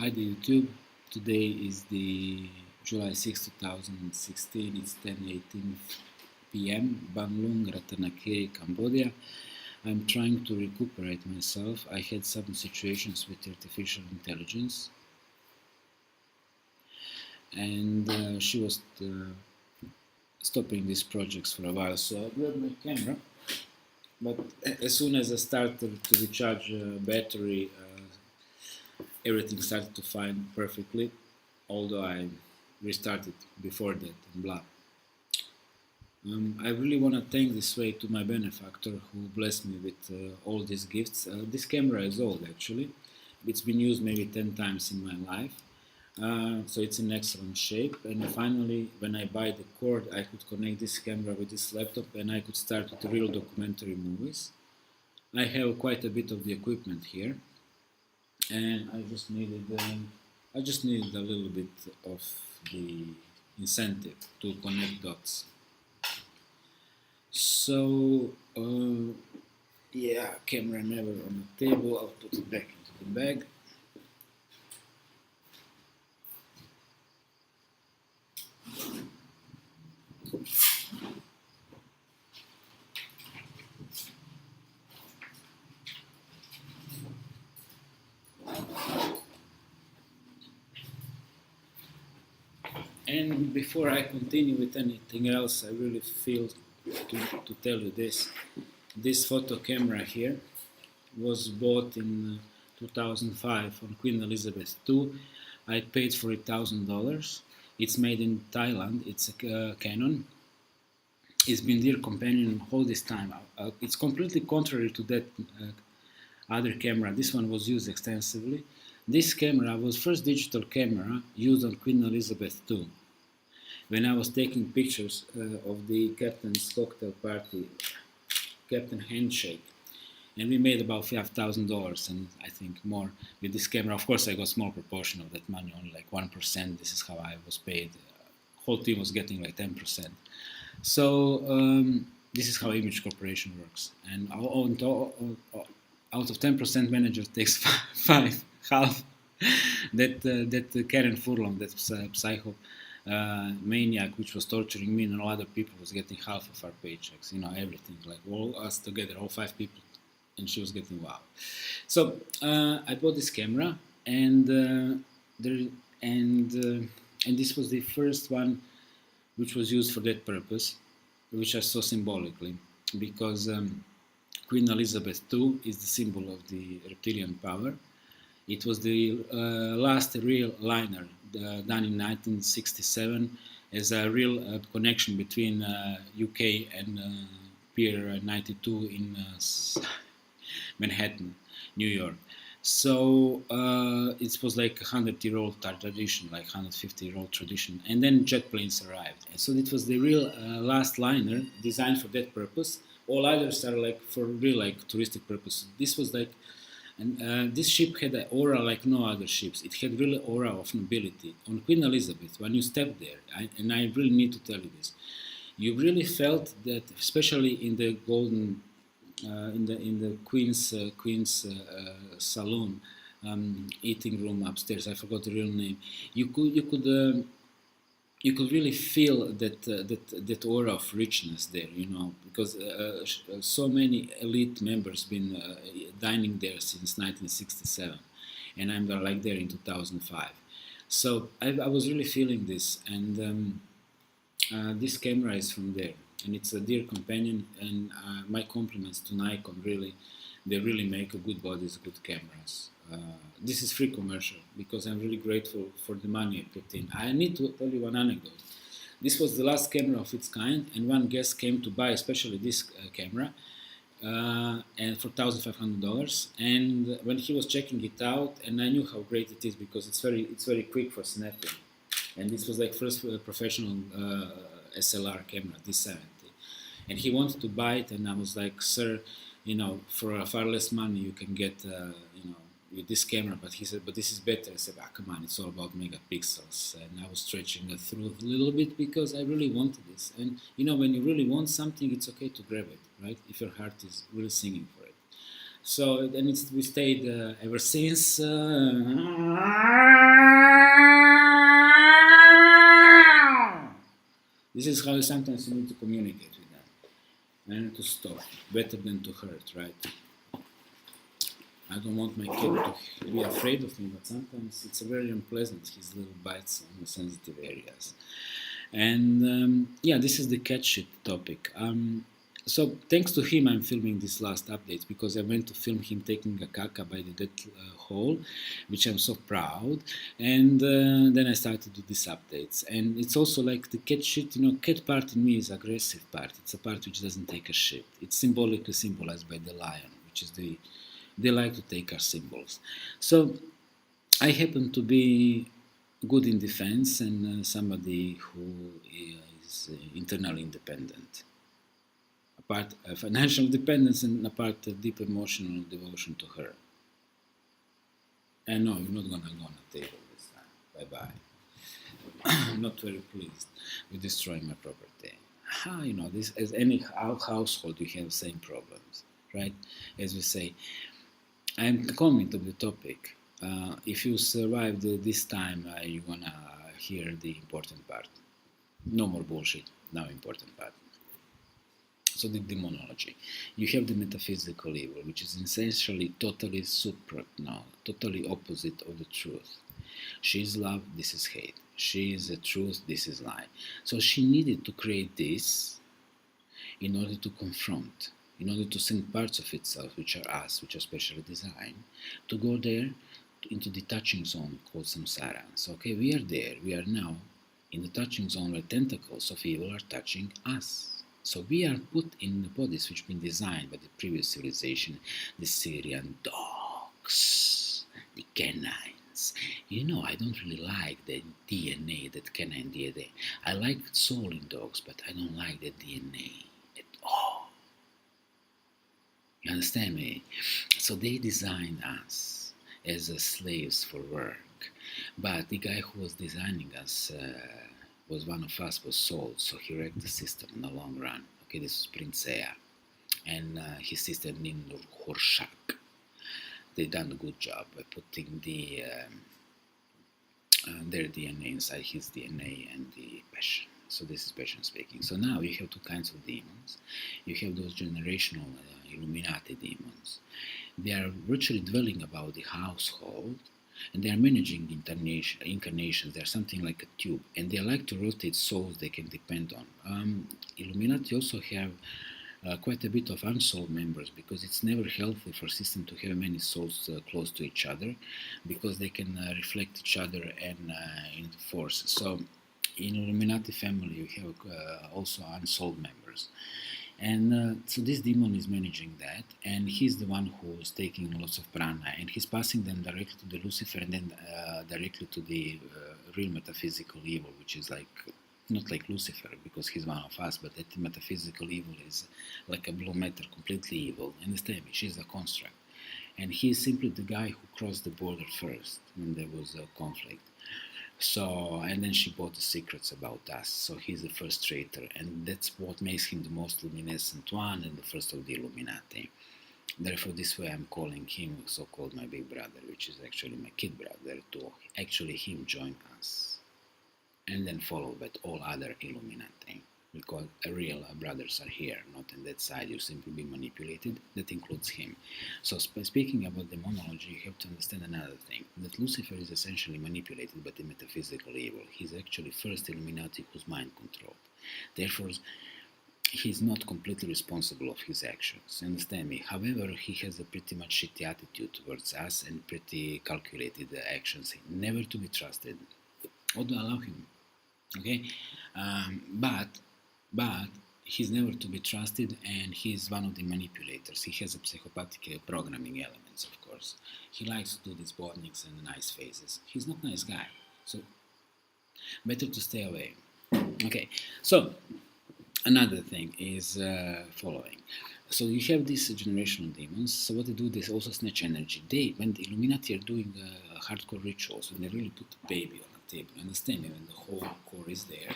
Hi the YouTube. Today is the July 6, 2016. It's 10:18 p.m. Banglung, Ratanakiri, Cambodia. I'm trying to recuperate myself. I had some situations with artificial intelligence, and she was stopping these projects for a while. So I grabbed my camera, but as soon as I started to recharge battery, everything started to fine perfectly, although I restarted before that and blah. I really want to thank this way to my benefactor who blessed me with all these gifts. This camera is old actually. It's been used maybe 10 times in my life. So it's in excellent shape, and finally when I buy the cord I could connect this camera with this laptop and I could start with real documentary movies. I have quite a bit of the equipment here, and I just needed a little bit of the incentive to connect dots. So yeah, camera never on the table. I'll put it back into the bag. And before I continue with anything else, I really feel to tell you this. This photo camera here was bought in 2005 on Queen Elizabeth II. I paid for it $1,000. It's made in Thailand. It's a Canon. It's been dear companion all this time. It's completely contrary to that other camera. This one was used extensively. This camera was first digital camera used on Queen Elizabeth II. When I was taking pictures of the captain's cocktail party, Captain Handshake, and we made about $5,000 and I think more with this camera. Of course, I got small proportion of that money, only like 1%. This is how I was paid. Whole team was getting like 10%. So this is how Image Corporation works. And out of 10%, manager takes half. That Karen Furlong, that maniac which was torturing me and all other people, was getting half of our paychecks. You know, everything, like all us together, all 5 people, and she was getting wow. So I bought this camera, and this was the first one which was used for that purpose, which I saw symbolically, because Queen Elizabeth II is the symbol of the reptilian power. It was the last real liner done in 1967 as a real connection between UK and Pier 92 in Manhattan, New York. So it was like a 100-year-old tradition, like 150-year-old tradition, and then jet planes arrived. And so it was the real last liner designed for that purpose. All others are like for real, like touristic purposes. This was like, and this ship had an aura like no other ships. It had really aura of nobility. On Queen Elizabeth, when you stepped there, and I really need to tell you this, you really felt that, especially in the golden, in the Queen's saloon, eating room upstairs. I forgot the real name. You could really feel that aura of richness there, you know, because so many elite members been dining there since 1967, and I'm like there in 2005. So I was really feeling this, and this camera is from there, and it's a dear companion. And my compliments to Nikon. Really, they really make good bodies, good cameras. This is free commercial because I'm really grateful for the money I put in. I need to tell you one anecdote. This was the last camera of its kind, and one guest came to buy especially this camera, and for $1,500. And when he was checking it out, and I knew how great it is because it's very quick for snapping, and this was like first professional SLR camera, D70, and he wanted to buy it, and I was like, sir, you know, for far less money you can get, you know, with this camera. But he said, but this is better. I said, ah, come on, it's all about megapixels. And I was stretching it through a little bit because I really wanted this. And you know, when you really want something, it's okay to grab it, right? If your heart is really singing for it. So then we stayed ever since. This is how sometimes you need to communicate with them and to stop, better than to hurt, right? I don't want my kid to be afraid of me, but sometimes it's very unpleasant, his little bites on the sensitive areas. And yeah, this is the cat shit topic. So thanks to him, I'm filming this last update because I went to film him taking a caca by the dead hole, which I'm so proud. And then I started to do these updates. And it's also like the cat shit, cat part in me is aggressive part. It's a part which doesn't take a shit. It's symbolically symbolized by the lion, which is they like to take our symbols. So I happen to be good in defense and somebody who is internally independent. Apart financial dependence and apart deep emotional devotion to her. And no, you're not gonna go on the table this time. Bye-bye. I'm not very pleased with destroying my property. This as any household you have the same problems, right? As we say. I'm coming to the topic. If you survived this time, you're gonna hear the important part. No more bullshit, now important part. So the demonology. You have the metaphysical evil, which is essentially totally totally opposite of the truth. She is love, this is hate. She is the truth, this is lie. So she needed to create this in order to confront, in order to send parts of itself, which are us, which are specially designed, to go there into the touching zone called samsara. So, okay, we are there, we are now in the touching zone where tentacles of evil are touching us. So we are put in the bodies which have been designed by the previous civilization, the Syrian dogs, the canines. I don't really like the DNA, that canine DNA. I like soul in dogs, but I don't like the DNA at all. You understand me? So they designed us as slaves for work. But the guy who was designing us was one of us, was sold, so he wrecked the system in the long run. Okay, this is Princeya and his sister Ninur Horshak. They done a good job by putting their DNA inside his DNA and the passion. So this is passion speaking. So now you have two kinds of demons. You have those generational Illuminati demons. They are virtually dwelling about the household, and they are managing incarnations. They are something like a tube, and they like to rotate souls they can depend on. Illuminati also have quite a bit of unsouled members, because it's never healthy for a system to have many souls close to each other, because they can reflect each other and in force. So in Illuminati family you have also unsouled members. And so this demon is managing that, and he's the one who's taking lots of prana, and he's passing them directly to the Lucifer, and then directly to the real metaphysical evil, which is like, not like Lucifer, because he's one of us, but that metaphysical evil is like a blue matter, completely evil. Understand me? She's a construct. And he's simply the guy who crossed the border first when there was a conflict. So, and then she bought the secrets about us. So he's the first traitor, and that's what makes him the most luminescent one and the first of the Illuminati. Therefore, this way I'm calling him so-called my big brother, which is actually my kid brother, to actually him join us. And then followed by all other Illuminati. Because real brothers are here, not on that side. You simply be manipulated. That includes him. So speaking about demonology, you have to understand another thing, that Lucifer is essentially manipulated by the metaphysical evil. He's actually first Illuminati who's mind controlled. Therefore, he's not completely responsible of his actions. Understand me? However, he has a pretty much shitty attitude towards us and pretty calculated actions, never to be trusted. Although allow him, okay? But he's never to be trusted, and he's one of the manipulators. He has a psychopathic programming elements, of course. He likes to do these botniks and nice faces. He's not a nice guy, so better to stay away. Okay, so another thing is following. So you have these generational demons. So what they do, they also snatch energy. When the Illuminati are doing hardcore rituals, when they really put the baby on the table, understand me, when the whole core is there,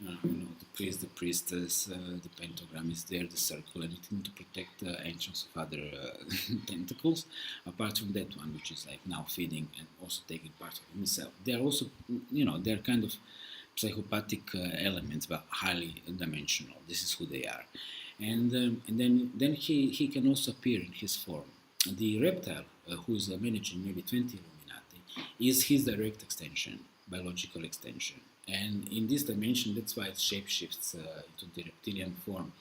The priest, the priestess, the pentagram is there, the circle, anything to protect the ancients of other tentacles. Apart from that one, which is like now feeding and also taking part of himself. They are also, they're kind of psychopathic elements, but highly dimensional. This is who they are, and then he can also appear in his form. The reptile, who is managing maybe 20 Illuminati, is his direct extension, biological extension. And in this dimension, that's why it shapeshifts into the reptilian form.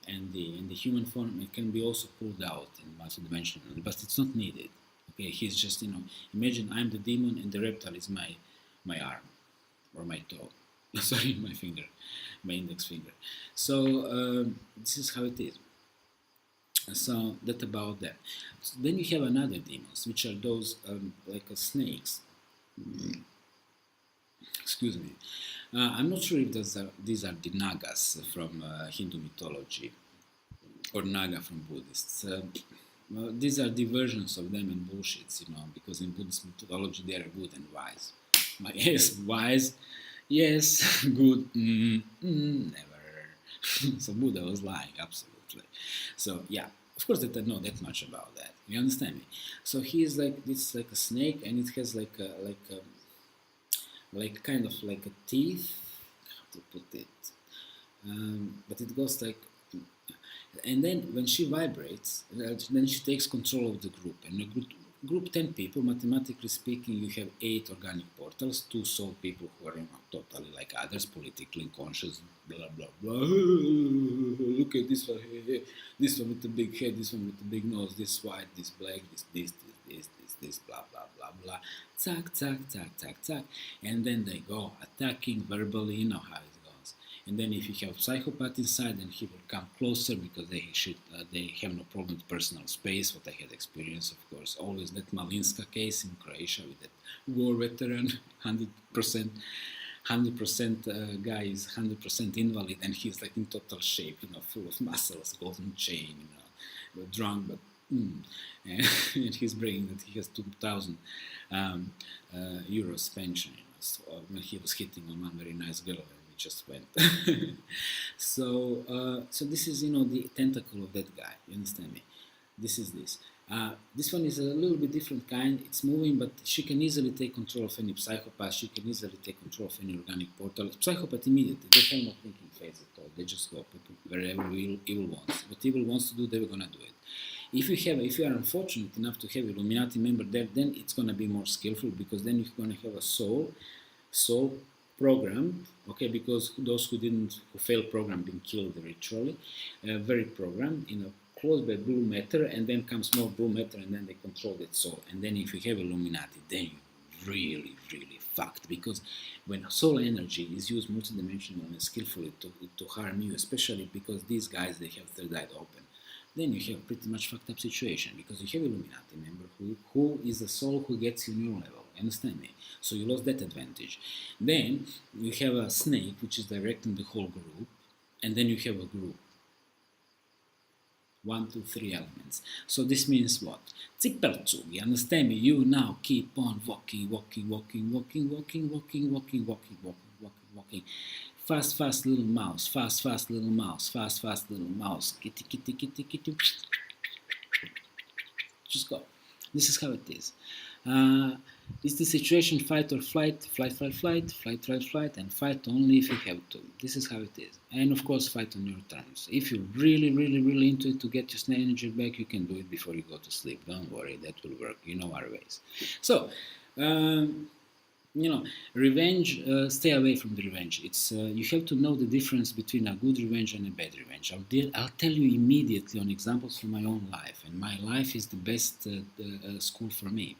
And in the human form, it can be also pulled out in multidimensional, but it's not needed. Okay, he's just, imagine I'm the demon and the reptile is my arm or my toe. Sorry, my finger, my index finger. So this is how it is. So that about that. So then you have another demons, which are those like snakes. Excuse me. I'm not sure if these are the Nagas from Hindu mythology or Naga from Buddhists. Well, these are the versions of them in bullshits, because in Buddhist mythology they are good and wise. Yes, wise, yes, good, never. So Buddha was lying, absolutely. So yeah, of course that I know that much about that. You understand me? So he is like this, like a snake, and it has like kind of like a teeth. How to put it? But it goes like, and then when she vibrates, then she takes control of the group. And a group 10 people, mathematically speaking, you have 8 organic portals, 2 soul people who are totally like others, politically conscious, blah blah blah. Look at this one, this one with the big head, this one with the big nose, this white, this black, this, blah blah blah blah. Zack, zack, zack, zack, zack, and then they go attacking verbally. You know how it goes. And then if you have psychopath inside, then he will come closer because they have no problem with personal space. What I had experience, of course, always that Malinska case in Croatia with that war veteran, 100%. 100% guy is 100% invalid, and he's like in total shape, full of muscles, golden chain, drunk, but and he's bragging that he has 2,000 euros pension, so when he was hitting on one very nice girl, and we just went. So this is, the tentacle of that guy. You understand me? This is this. This one is a little bit different kind. It's moving, but she can easily take control of any psychopath. She can easily take control of any organic portal. Psychopath immediately. They have no thinking phase at all. They just go wherever evil wants. What evil wants to do, they're gonna do it. If you are unfortunate enough to have Illuminati member there, then it's gonna be more skillful, because then you're gonna have a soul programmed. Okay, because those who failed program being killed ritually, very programmed closed by blue matter, and then comes more blue matter, and then they control that soul. And then if you have Illuminati, then you really, really fucked, because when soul energy is used multidimensionally and skillfully to harm you, especially because these guys, they have third eye open, then you have pretty much fucked up situation, because you have Illuminati member who is a soul who gets you on your level. Understand me? So you lost that advantage. Then you have a snake which is directing the whole group, and then you have a group. 1, 2, 3 elements. So this means what? Zipperzug, you understand me? You now keep on walking. Fast little mouse, fast little mouse, fast little mouse. Kitty. Just go. This is how it is. It's the situation fight or flight, flight, and fight only if you have to. This is how it is. And of course, fight on your terms. If you're really, really, really into it to get your energy back, you can do it before you go to sleep. Don't worry, that will work. You know our ways. So, revenge, stay away from the revenge. It's you have to know the difference between a good revenge and a bad revenge. I'll tell you immediately on examples from my own life, and my life is the best school for me.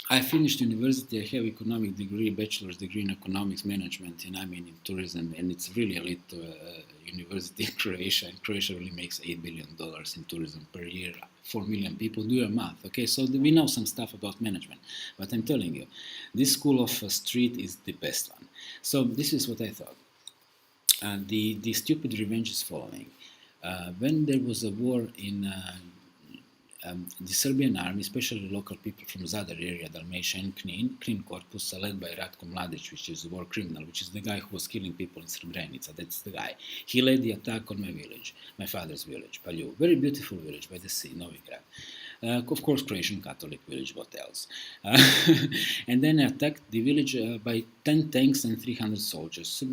I finished university. I have economic degree, bachelor's degree in economics management, and I'm in tourism, and it's really elite university in Croatia. And Croatia really makes $8 billion in tourism per year. 4 million people. Do your math, okay? So we know some stuff about management, but I'm telling you, this school of street is the best one. So this is what I thought. The stupid revenge is following. When there was a war in the Serbian army, especially local people from Zadar area, Dalmatia and Knin Corpus, led by Ratko Mladic, which is a war criminal, which is the guy who was killing people in Srebrenica. That's the guy. He led the attack on my village, my father's village, Palju. Very beautiful village by the sea, Novigrad. Of course, Croatian Catholic village, what else? And then attacked the village by 10 tanks and 300 soldiers. So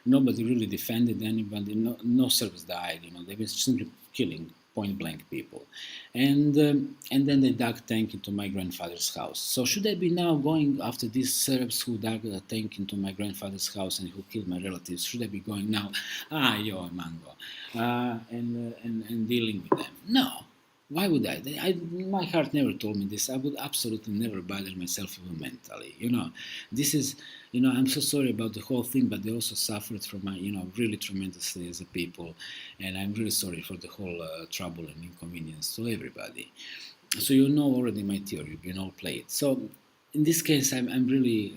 nobody really defended anybody. No Serbs died. They were simply killing point blank people, and then they dug tank into my grandfather's house. So should I be now going after these Serbs who dug a tank into my grandfather's house and who killed my relatives? Should I be going now, yo mango, and dealing with them? No. Why would I? My heart never told me this. I would absolutely never bother myself even mentally. This is, I'm so sorry about the whole thing, but they also suffered from my, really tremendously as a people, and I'm really sorry for the whole trouble and inconvenience to everybody. So already my theory. All play it. So in this case, I really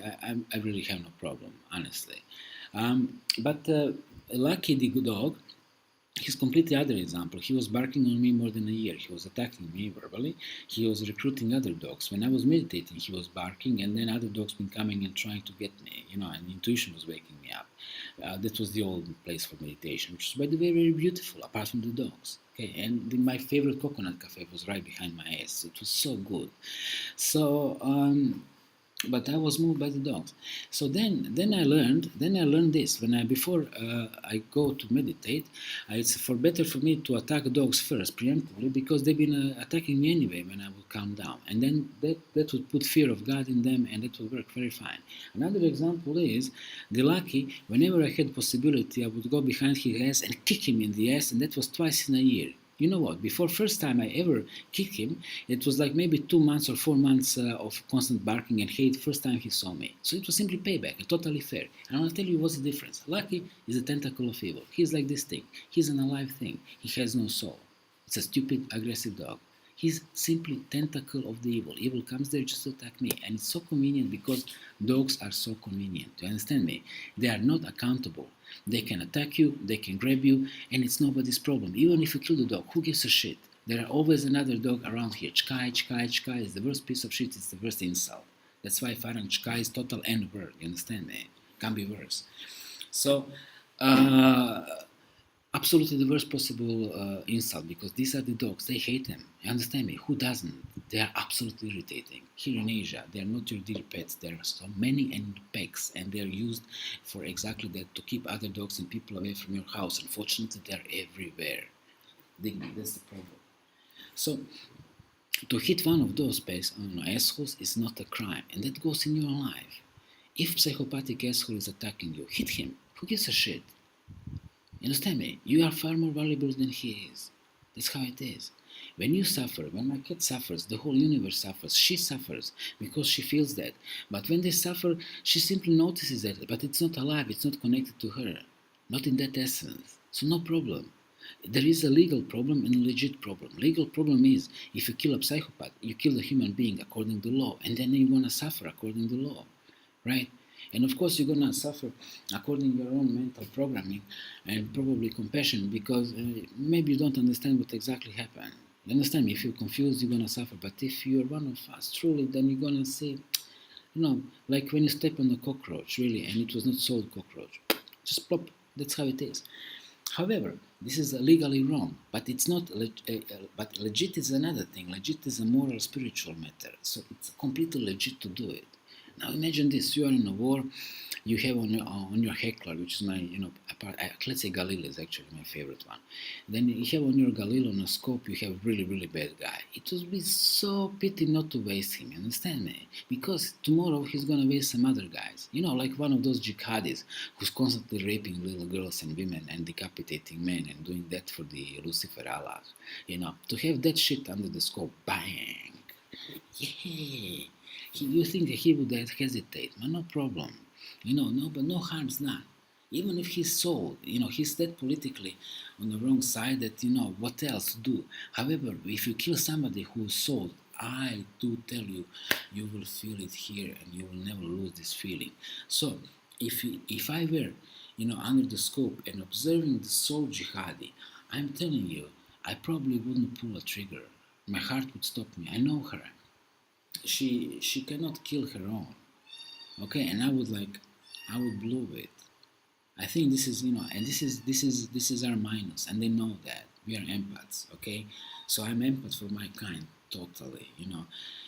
have no problem, honestly. But Lucky the good dog. He's completely other example. He was barking on me more than a year. He was attacking me verbally. He was recruiting other dogs. When I was meditating, he was barking, and then other dogs been coming and trying to get me, and intuition was waking me up. That was the old place for meditation, which is, by the way, very beautiful, apart from the dogs. Okay, and my favorite coconut cafe was right behind my ass. It was so good. So, but I was moved by the dogs. So then I learned this. Before I go to meditate, it's better for me to attack dogs first preemptively, because they've been attacking me anyway when I would calm down, and then that would put fear of God in them, and it would work very fine. Another example is the Lucky. Whenever I had possibility, I would go behind his ass and kick him in the ass, and that was twice in a year. You know what? Before first time I ever kicked him, it was like maybe 2 months or 4 months of constant barking and hate. First time he saw me, so it was simply payback, totally fair. And I'll tell you what's the difference. Lucky is a tentacle of evil. He's like this thing. He's an alive thing. He has no soul. It's a stupid, aggressive dog. He's simply tentacle of the evil. Evil comes there just to attack me. And it's so convenient because dogs are so convenient. Do you understand me? They are not accountable. They can attack you, they can grab you, and it's nobody's problem. Even if you kill the dog, who gives a shit? There are always another dog around here. Chkai is the worst piece of shit. It's the worst insult. That's why Farang Chkai is total N-word. You understand me? Can't be worse. So, absolutely the worst possible insult, because these are the dogs. They hate them. You understand me? Who doesn't? They are absolutely irritating. Here in Asia, they are not your dear pets. There are so many in packs, and they are used for exactly that, to keep other dogs and people away from your house. Unfortunately, they are everywhere. That's the problem. So, to hit one of those assholes is not a crime, and that goes in your life. If psychopathic asshole is attacking you, hit him. Who gives a shit? You understand me? You are far more valuable than he is. That's how it is. When you suffer, when my cat suffers, the whole universe suffers. She suffers because she feels that. But when they suffer, she simply notices that. But it's not alive, it's not connected to her. Not in that essence. So no problem. There is a legal problem and a legit problem. Legal problem is, if you kill a psychopath, you kill a human being according to law, and then you're going to suffer according to law. Right? And of course, you're going to suffer according to your own mental programming and probably compassion, because maybe you don't understand what exactly happened. You understand me? If you're confused, you're going to suffer. But if you're one of us, truly, then you're going to say, like when you step on a cockroach, really, and it was not sold cockroach. Just plop. That's how it is. However, this is legally wrong, but it's not. But legit is another thing. Legit is a moral, spiritual matter. So it's completely legit to do it. Now imagine this: you are in a war. You have on your heckler, which is my let's say Galil is actually my favorite one. Then you have on your Galil on a scope. You have really, really bad guy. It would be so pity not to waste him. You understand me? Because tomorrow he's gonna waste some other guys. Like one of those jihadis who's constantly raping little girls and women and decapitating men and doing that for the Lucifer Allah. To have that shit under the scope, bang, yeah. You think that he would hesitate? But no problem. But no harm's done. Even if he's sold, he's that politically on the wrong side that, what else to do. However, if you kill somebody who's sold, I do tell you, you will feel it here and you will never lose this feeling. So, if I were, under the scope and observing the soul jihadi, I'm telling you, I probably wouldn't pull a trigger. My heart would stop me. I know her. She cannot kill her own. Okay, and I would blow it. I think this is, and this is our minus, and they know that we are empaths. Okay, so I'm empath for my kind totally.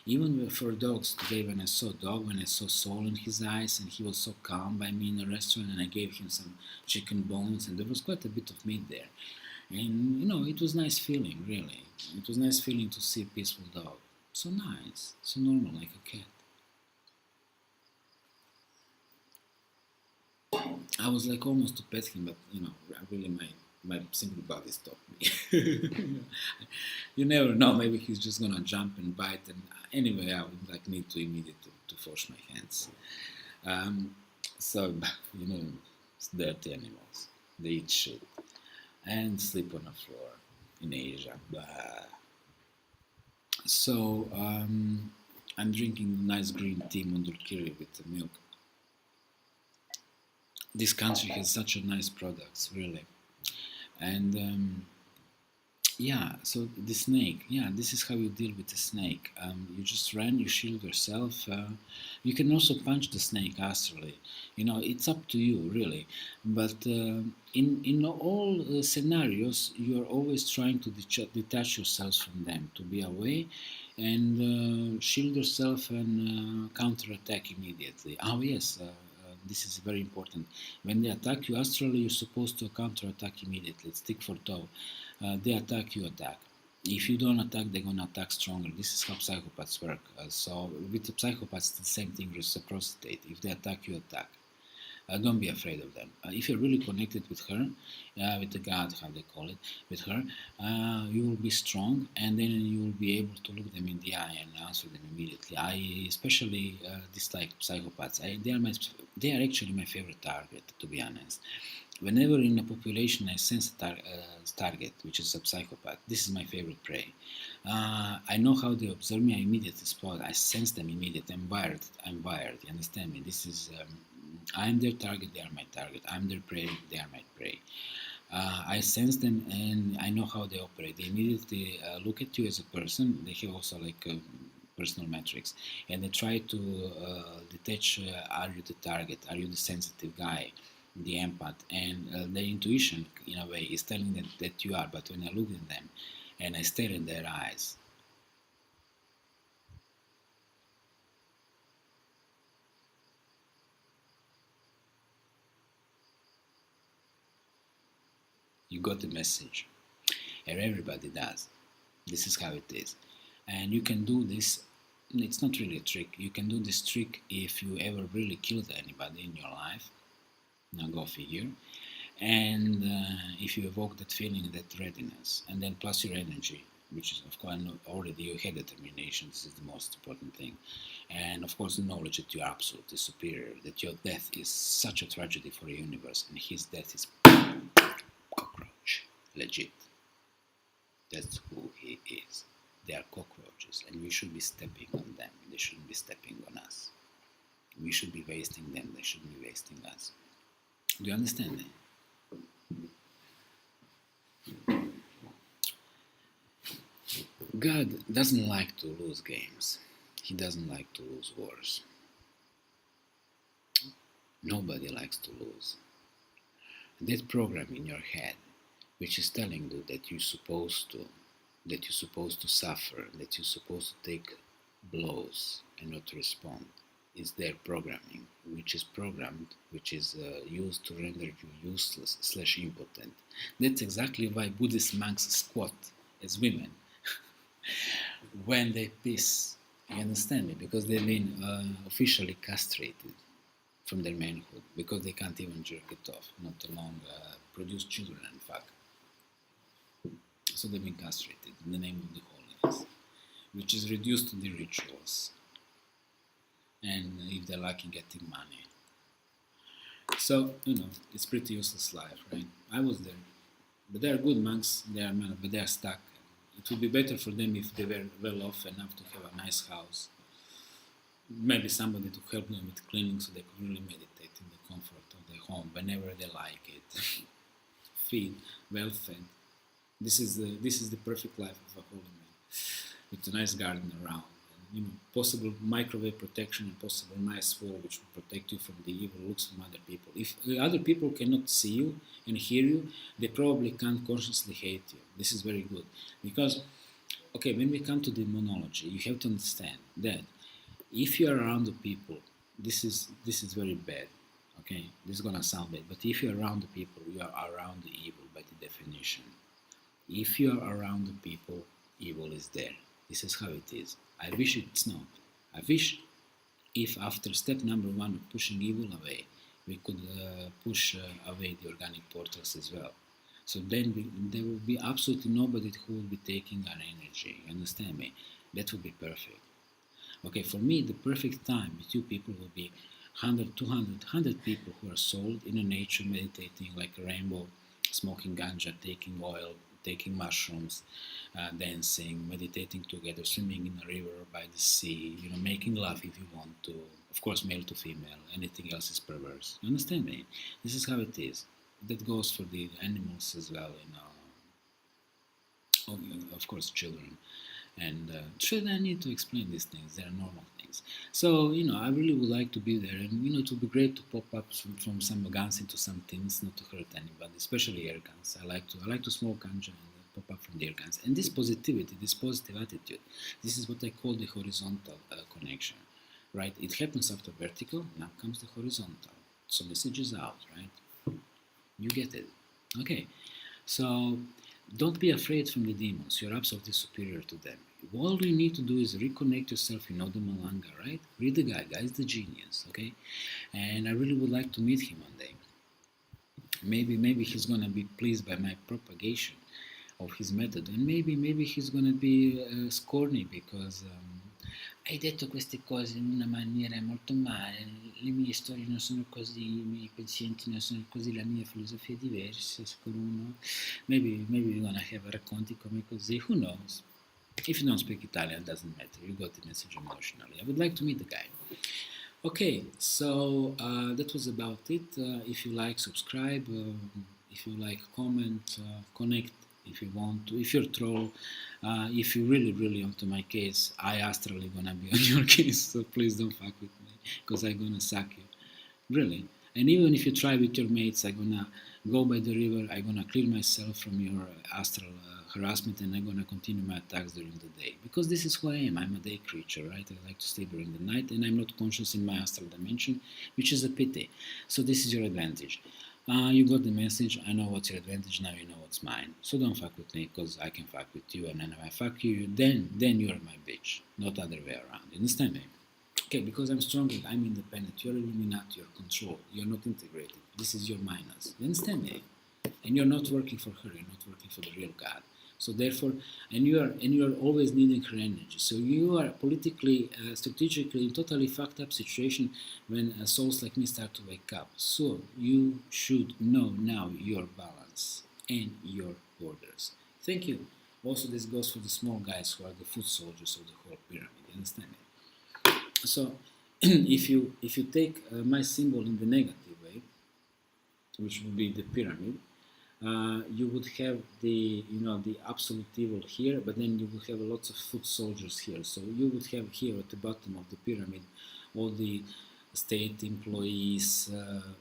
Even for dogs today, when I saw a dog, when I saw soul in his eyes, and he was so calm by me in a restaurant, and I gave him some chicken bones, and there was quite a bit of meat there, and it was nice feeling. Really, it was nice feeling to see a peaceful dog. So nice, so normal, like a cat. I was like almost to pet him, but really my simple body stopped me. You never know. Maybe he's just gonna jump and bite. And anyway, I would like need to immediately to wash my hands. So it's dirty animals. They eat shit and sleep on the floor in Asia. So I'm drinking nice green tea mundurkiri with the milk. This country has such a nice products, really. And so the snake, this is how you deal with the snake. You just run, you shield yourself. You can also punch the snake astrally. It's up to you, really. But in all scenarios, you are always trying to detach yourselves from them, to be away, and shield yourself and counterattack immediately. Oh yes. This is very important. When they attack you astrally, you're supposed to counterattack immediately. It's tick for toe. They attack, you attack. If you don't attack, they're going to attack stronger. This is how psychopaths work. So with the psychopaths, it's the same thing, reciprocate. If they attack, you attack. Don't be afraid of them. If you're really connected with her, with the God, how they call it, with her, you will be strong, and then you will be able to look them in the eye and answer them immediately. I especially dislike psychopaths. They are actually my favorite target, to be honest. Whenever in a population I sense a target, which is a psychopath, this is my favorite prey. I know how they observe me. I immediately spot. I sense them immediately. I'm wired. You understand me? This is. I'm their target, they are my target. I'm their prey, they are my prey. I sense them and I know how they operate. They immediately look at you as a person. They have also like personal metrics, and they try to detach. Are you the target? Are you the sensitive guy, the empath? And their intuition, in a way, is telling them that you are. But when I look at them and I stare in their eyes, you got the message, and everybody does. This is how it is, and you can do this. It's not really a trick. You can do this trick if you ever really killed anybody in your life. Now go figure. And if you evoke that feeling, that readiness, and then plus your energy, which is of course already you had determination. This is the most important thing, and of course the knowledge that you are absolutely superior, that your death is such a tragedy for the universe, and his death is cockroach, legit. That's who he is. They are cockroaches, and we should be stepping on them. They shouldn't be stepping on us. We should be wasting them. They shouldn't be wasting us. Do you understand me? God doesn't like to lose games. He doesn't like to lose wars. Nobody likes to lose. That program in your head, which is telling you that you're supposed to suffer, that you're supposed to take blows and not respond, is their programming, which is used to render you useless / impotent. That's exactly why Buddhist monks squat as women when they piss. You understand me? Because they've been officially castrated from their manhood, because they can't even jerk it off, not alone produce children and fuck. So they've been castrated in the name of the holiness, which is reduced to the rituals, and if they're lucky, getting money. So, it's pretty useless life, right? I was there. But they are good monks, but they are stuck. It would be better for them if they were well off enough to have a nice house. Maybe somebody to help them with cleaning so they could really meditate in the comfort of their home whenever they like it. Feed, well fed, This is the perfect life of a holy man, with a nice garden around, and possible microwave protection and possible nice wall which will protect you from the evil looks from other people. If other people cannot see you and hear you, they probably can't consciously hate you. This is very good, because okay, when we come to demonology, you have to understand that if you are around the people, this is very bad. Okay, this is gonna sound bad, but if you're around the people, you are around the evil by the definition. If you are around the people, evil is there. This is how it is. I wish it's not. I wish if after step number one of pushing evil away, we could push away the organic portals as well. So then there will be absolutely nobody who will be taking our energy. You understand me? That would be perfect. Okay, for me, the perfect time with you people will be 100, 200, 100 people who are sold in a nature, meditating like a rainbow, smoking ganja, taking oil, taking mushrooms, dancing, meditating together, swimming in a river or by the sea, making love if you want to. Of course, male to female. Anything else is perverse. You understand me? This is how it is. That goes for the animals as well, of course, children. And should I need to explain these things? They are normal things. So, I really would like to be there, and it would be great to pop up from some guns into some things, not to hurt anybody, especially air guns. I like to smoke ganja and pop up from the air guns. And this positivity, this positive attitude, this is what I call the horizontal connection, right? It happens after vertical, now comes the horizontal. So message is out, right? You get it. Okay. So don't be afraid from the demons. You're absolutely superior to them. All you need to do is reconnect yourself. You know the Malanga, right? Read the guy. Guy's the genius, okay? And I really would like to meet him one day. Maybe he's gonna be pleased by my propagation of his method, and maybe he's gonna be scorny because hai detto queste cose in una maniera molto male, le mie storie non sono così, I miei pensieri non sono così, la mia filosofia è diversa, uno. Maybe we're gonna have racconti come così, who knows? If you don't speak Italian, it doesn't matter, you got the message emotionally. I would like to meet the guy. Okay, so that was about it. If you like, subscribe. If you like, comment, connect if you want to. If you're a troll, if you really onto my case, I astrally gonna be on your case, so please don't fuck with me, because I'm gonna suck you. Really. And even if you try with your mates, I'm gonna go by the river, I'm gonna clear myself from your astral harassment, and I'm gonna continue my attacks during the day. Because this is who I am. I'm a day creature, right? I like to stay during the night, and I'm not conscious in my astral dimension, which is a pity. So this is your advantage. You got the message. I know what's your advantage. Now you know what's mine. So don't fuck with me, because I can fuck with you, and then if I fuck you, then you're my bitch, not other way around. You understand me? Okay, because I'm stronger, I'm independent. You're Illuminati, you're controlled. You're not integrated. This is your minus. You understand me? And you're not working for her. You're not working for the real God. So therefore, and you are always needing her energy. So you are politically, strategically, in totally fucked up situation when souls like me start to wake up. So you should know now your balance and your borders. Thank you. Also, this goes for the small guys who are the foot soldiers of the whole pyramid. You understand me? So if you take my symbol in the negative way, which would be the pyramid, you would have the absolute evil here, but then you would have lots of foot soldiers here. So you would have here at the bottom of the pyramid all the state employees,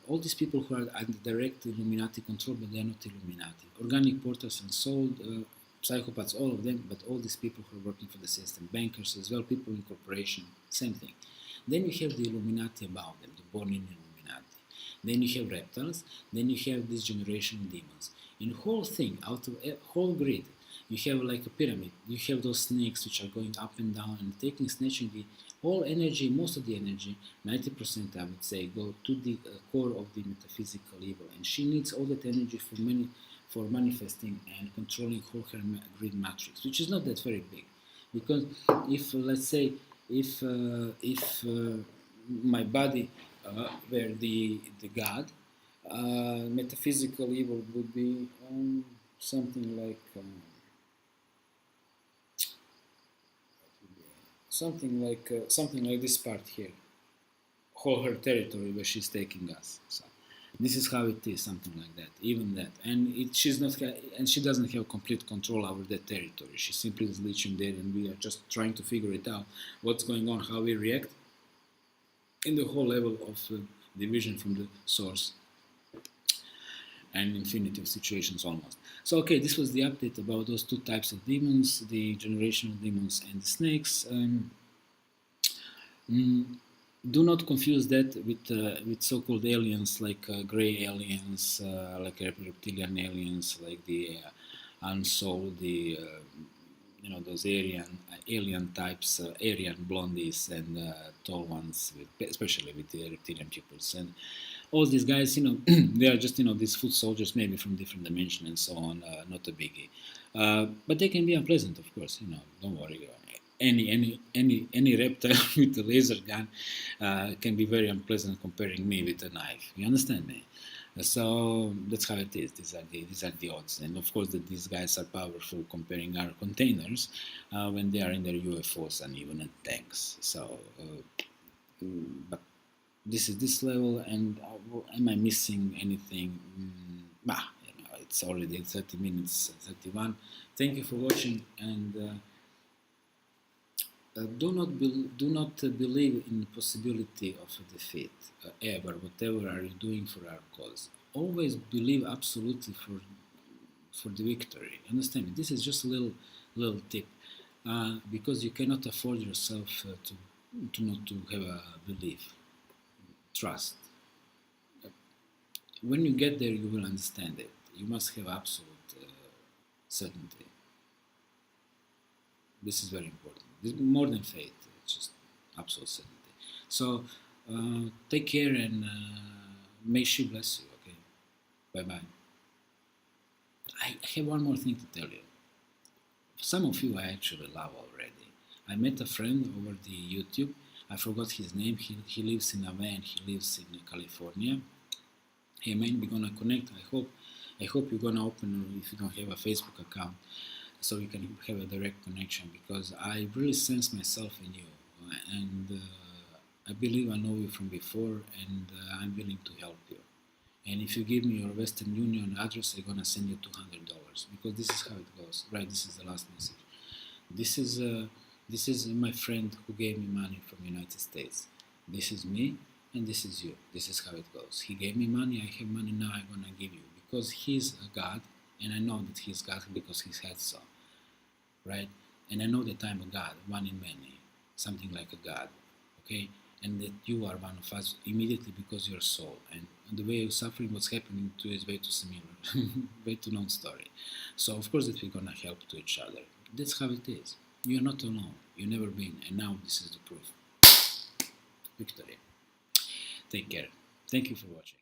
all these people who are under direct Illuminati control, but they are not Illuminati. Organic porters and sold, psychopaths, all of them, but all these people who are working for the system, bankers as well, people in corporation, same thing. Then you have the Illuminati about them, the born in Illuminati. Then you have reptiles, then you have this generation demons. In the whole thing, out of a whole grid, you have like a pyramid. You have those snakes which are going up and down and snatching the whole energy, most of the energy, 90% I would say, go to the core of the metaphysical evil. And she needs all that energy for manifesting and controlling whole her grid matrix, which is not that very big. Because if, let's say, if my body were the God, metaphysical evil would be something like something like this part here, whole her territory where she's taking us. So This is how it is, something like that, even that. And she's not, and she doesn't have complete control over that territory. She simply is leeching there, and we are just trying to figure it out, what's going on, how we react, in the whole level of division from the source and infinitive situations almost. So okay, this was the update about those two types of demons, the generational demons and the snakes. Do not confuse that with so-called aliens like gray aliens, like reptilian aliens, like the unsouled, the those alien types, Aryan blondies and tall ones, especially with the reptilian peoples. And all these guys, they are just these foot soldiers, maybe from different dimensions and so on. Not a biggie, but they can be unpleasant, of course. Don't worry. Any reptile with a laser gun can be very unpleasant comparing me with a knife. You understand me? So that's how it is. These are the odds, and of course that these guys are powerful comparing our containers when they are in their UFOs and even in tanks. So, but this is this level, and am I missing anything? It's already 30 minutes, 31. Thank you for watching, and do not believe in the possibility of a defeat ever, whatever are you doing for our cause. Always believe absolutely for the victory. Understand me? This is just a little tip, because you cannot afford yourself to not to have a belief, trust. When you get there, you will understand it. You must have absolute certainty. This is very important. This is more than faith. It's just absolute certainty. So take care, and may she bless you. Okay, bye bye. I have one more thing to tell you. Some of you I actually love already. I met a friend over the YouTube. I forgot his name. He lives in Yahweh and he lives in California. Hey man, we're gonna connect. I hope you're gonna open, if you don't have a Facebook account, so you can have a direct connection, because I really sense myself in you, and I believe I know you from before, and I'm willing to help you. And if you give me your Western Union address, I'm gonna send you $200, because this is how it goes. Right, this is the last message. This is my friend who gave me money from United States. This is me, and this is you. This is how it goes. He gave me money, I have money, now I'm gonna give you, because he's a God, and I know that he's God because he said so. Right? And I know that I'm a God, one in many, something like a God, okay? And that you are one of us immediately because you're soul. And the way you're suffering, what's happening to you is way too similar, way too known story. So of course that we're gonna help to each other. That's how it is. You're not alone. You've never been, and now this is the proof. Victory. Take care. Thank you for watching.